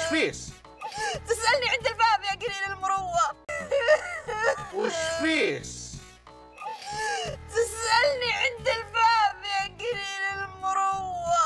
وش face? تسألني عند الباب يا قليل المروة. وش فيس؟ تسألني عند الباب يا قليل المروة.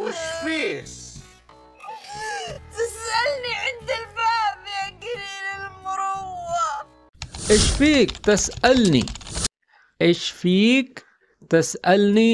وش فيس؟ تسألني عند الباب يا قليل المروة. ايش فيك تسألني؟ ايش فيك تسألني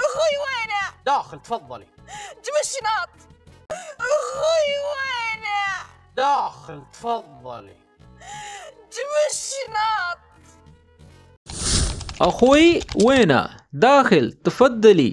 أخوي وينه؟ داخل تفضلي. جيب الشنط. أخوي وينه؟ داخل تفضلي. جيب الشنط. أخوي وينه؟ داخل تفضلي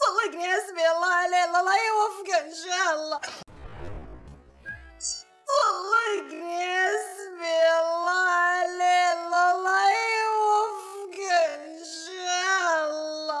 طلقني حسبي الله عليه، الله لا يوفقه إن شاء الله. طلقني حسبي الله عليه، الله لا يوفقه إن شاء الله.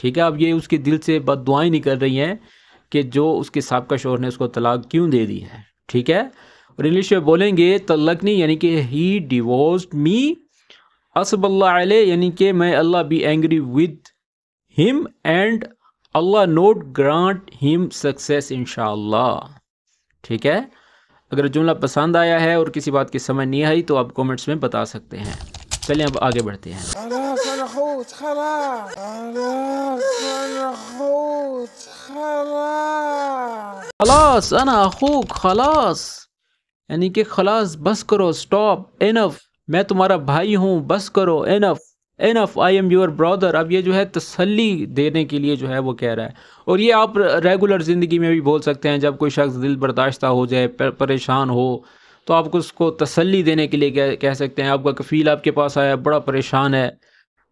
ٹھیک ہے. اب یہ اس کے دل سے بد دعائیں نہیں کر رہی ہیں کہ جو اس کے سابقہ شوہر نے اس کو طلاق کیوں دے دی ہے. ٹھیک ہے. اور انگلش میں بولیں گے طلقنی یعنی کہ ہی ڈیورسڈ می، اسب اللہ علیہ یعنی کہ میں اللہ be angry with him and اللہ نوٹ گرانٹ ہم سکسیس انشاءاللہ. ٹھیک ہے. اگر جملہ پسند آیا ہے اور کسی بات کی سمجھ نہیں آئی تو آپ کومنٹس میں بتا سکتے ہیں. چلیں اب آگے بڑھتے ہیں. خلاص انا اخوت خلاص، خلاص انا اخوت خلاص، خلاص انا اخوک خلاص یعنی کہ خلاص بس کرو، سٹاپ، انف، میں تمہارا بھائی ہوں، بس کرو، انف انف، آئی ایم یور برادر. اب یہ جو ہے تسلی دینے کے لیے جو ہے وہ کہہ رہا ہے. اور یہ آپ ریگولر زندگی میں بھی بول سکتے ہیں. جب کوئی شخص دل برداشتہ ہو جائے، پریشان ہو، تو آپ اس کو تسلی دینے کے لیے کہہ سکتے ہیں. آپ کا کفیل آپ کے پاس آیا، بڑا پریشان ہے،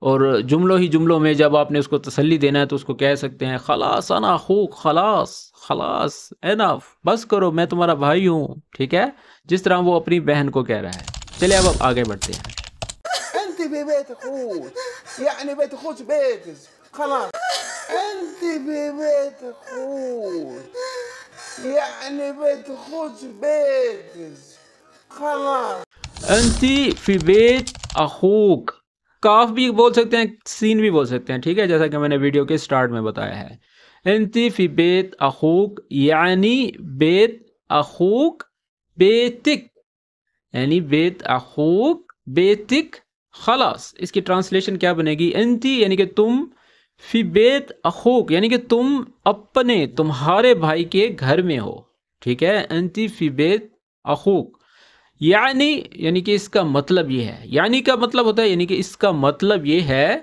اور جملوں میں جب آپ نے اس کو تسلی دینا ہے تو اس کو کہہ سکتے ہیں خلاص انا اخوک خلاص، خلاص انف، بس کرو میں تمہارا بھائی ہوں. ٹھیک ہے. جس طرح وہ اپنی بہن کو کہہ رہا ہے. چلے اب آگے بڑھتے ہیں. انت ببيت اخوت يعني بيت اخوت بيتز خلاص، انت ببيت اخوت يعني بيت اخوت بيتز خلاص. انتی فی بیت اخوک، کاف بھی بول سکتے ہیں، سین بھی بول سکتے ہیں. ٹھیک ہے. جیسا کہ میں نے ویڈیو کے سٹارٹ میں بتایا ہے. انتی فی بیت اخوک یعنی بیت اخوک بیتک، یعنی بیت اخوک بیتک خلاص. اس کی ٹرانسلیشن کیا بنے گی؟ انتی یعنی کہ تم، فی بیت اخوک یعنی کہ تم اپنے تمہارے بھائی کے گھر میں ہو. ٹھیک ہے. انتی فی بیت اخوک یعنی کہ اس کا مطلب یہ ہے، یعنی کا مطلب ہوتا ہے، یعنی کہ اس کا مطلب یہ ہے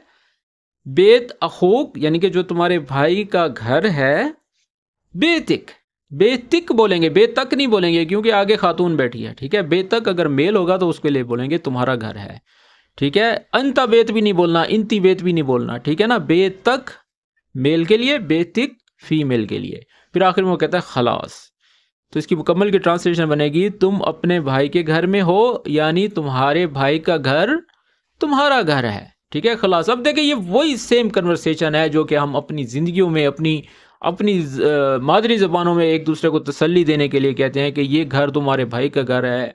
بیت اخوک یعنی کہ جو تمہارے بھائی کا گھر ہے، بیتک، بیتک بولیں گے، بے تک نہیں بولیں گے کیونکہ آگے خاتون بیٹھی ہے. ٹھیک ہے. بے تک اگر میل ہوگا تو اس کے لیے بولیں گے تمہارا گھر ہے. ٹھیک ہے. انتا بیت بھی نہیں بولنا، انتی بیت بھی نہیں بولنا. ٹھیک ہے نا. بے تک میل کے لیے، بیتک فیمیل کے لیے. پھر آخر میں وہ کہتا ہے خلاص. تو اس کی مکمل کی ٹرانسلیشن بنے گی تم اپنے بھائی کے گھر میں ہو یعنی تمہارے بھائی کا گھر تمہارا گھر ہے. ٹھیک ہے. خلاص. اب دیکھیں یہ وہی سیم کنورسیشن ہے جو کہ ہم اپنی زندگیوں میں اپنی مادری زبانوں میں ایک دوسرے کو تسلی دینے کے لیے کہتے ہیں کہ یہ گھر تمہارے بھائی کا گھر ہے.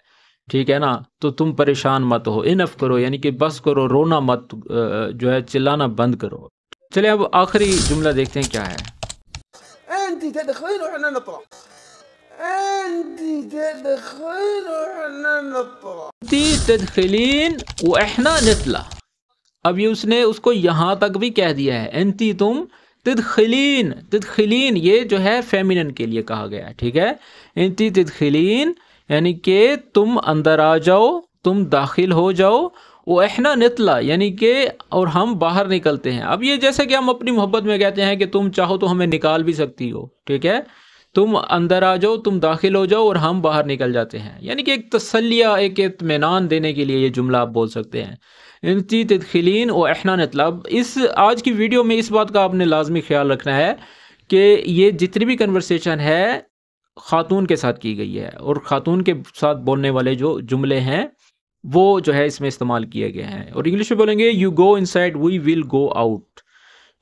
ٹھیک ہے نا. تو تم پریشان مت ہو، انف کرو یعنی کہ بس کرو، رونا مت، جو ہے چلانا بند کرو. چلے اب آخری جملہ دیکھتے ہیں کیا ہے. انت تدخلين واحنا نطلع، انت تدخلين واحنا نطلع. تی تدخلین و احنا نطلع. اب یہ اس نے اس کو یہاں تک بھی کہہ دیا ہے. انتی تم، تدخلین، تدخلین یہ جو ہے فیمینن کے لیے کہا گیا ہے. ٹھیک ہے. انتی تدخلین یعنی کہ تم اندر آ جاؤ، تم داخل ہو جاؤ. وہ احنا نطلع یعنی کہ اور ہم باہر نکلتے ہیں. اب یہ جیسے کہ ہم اپنی محبت میں کہتے ہیں کہ تم چاہو تو ہمیں نکال بھی سکتی ہو. ٹھیک ہے. تم اندر آ جاؤ، تم داخل ہو جاؤ اور ہم باہر نکل جاتے ہیں. یعنی کہ ایک تسلیہ، ایک اطمینان دینے کے لیے یہ جملہ آپ بول سکتے ہیں. انتی تدخلین و احنا نطلع. اس آج کی ویڈیو میں اس بات کا آپ نے لازمی خیال رکھنا ہے کہ یہ جتنی بھی کنورسیشن ہے خاتون کے ساتھ کی گئی ہے، اور خاتون کے ساتھ بولنے والے جو جملے ہیں وہ جو ہے اس میں استعمال کیے گئے ہیں. اور انگلش میں بولیں گے you go inside, we will go out.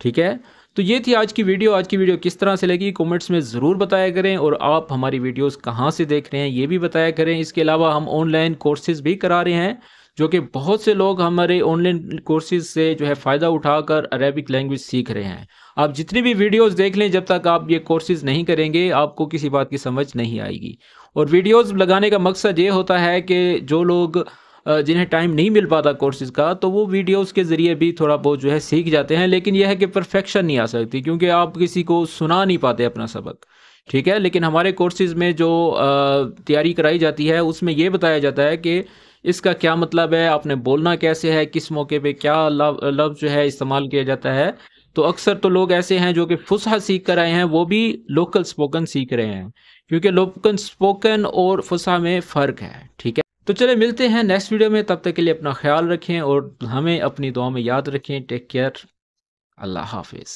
ٹھیک ہے. تو یہ تھی آج کی ویڈیو. آج کی ویڈیو کس طرح سے لگی کومنٹس میں ضرور بتایا کریں، اور آپ ہماری ویڈیوز کہاں سے دیکھ رہے ہیں یہ بھی بتایا کریں. اس کے علاوہ ہم آن لائن کورسز بھی کرا رہے ہیں جو کہ بہت سے لوگ ہمارے آن لائن کورسز سے جو ہے فائدہ اٹھا کر عربک لینگویج سیکھ رہے ہیں. آپ جتنی بھی ویڈیوز دیکھ لیں، جب تک آپ یہ کورسز نہیں کریں گے آپ کو کسی بات کی سمجھ نہیں آئے گی. اور ویڈیوز لگانے کا مقصد یہ ہوتا ہے کہ جو لوگ جنہیں ٹائم نہیں مل پاتا کورسز کا، تو وہ ویڈیوز کے ذریعے بھی تھوڑا بہت جو ہے سیکھ جاتے ہیں. لیکن یہ ہے کہ پرفیکشن نہیں آ سکتی کیونکہ آپ کسی کو سنا نہیں پاتے اپنا سبق. ٹھیک ہے. لیکن ہمارے کورسز میں جو تیاری کرائی جاتی ہے اس میں یہ بتایا جاتا ہے کہ اس کا کیا مطلب ہے، آپ نے بولنا کیسے ہے، کس موقع پہ کیا لفظ جو ہے استعمال کیا جاتا ہے. تو اکثر تو لوگ ایسے ہیں جو کہ فصحی سیکھ کر آئے ہیں، وہ بھی لوکل سپوکن سیکھ رہے ہیں کیونکہ لوکل سپوکن اور فصحی میں فرق ہے. ٹھیک ہے. تو چلے ملتے ہیں نیکسٹ ویڈیو میں. تب تک کے لیے اپنا خیال رکھیں اور ہمیں اپنی دعا میں یاد رکھیں. Take care. اللہ حافظ.